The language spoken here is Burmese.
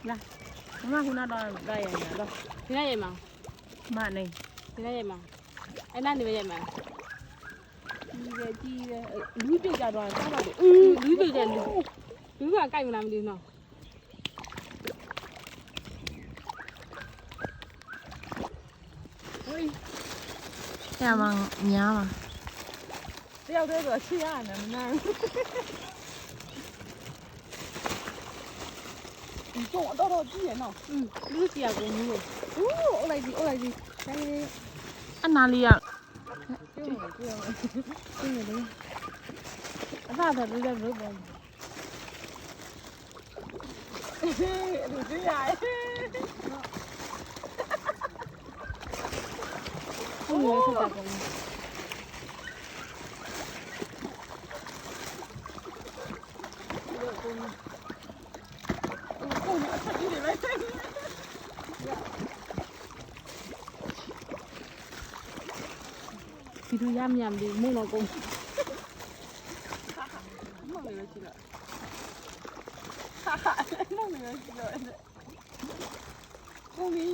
လာမမခုနတော့ရရတော့ ဒီနေ့ရမှာ မနေ ဒီနေ့ရမှာအဲ့နာနေပဲရမှာ ကြီးပဲလူတွေကြတော့တောက်တော့ လူတွေကျလူကကြိုက်မလားမသိဘူးနော် ဆရာမညားပါတယောက်တည်းဆိုချီရတယ်မနာဘူးတော့တော့ကြည့်ရနော် လူစီရကိုမျိုးကို အိုးလိုက်ပြီဒါလေးအနာလေးရကျုံနေတယ်အသာတော့လည်းလို့ပေါ့လူကြည့်ရတယ် ဟုတ်ရောဆက်တာကော ဒီလိုရမရမလို့မုံတော့ကုန် မမလည်းရှိလားဟာမမလည်းရှိတော့ကိုမီ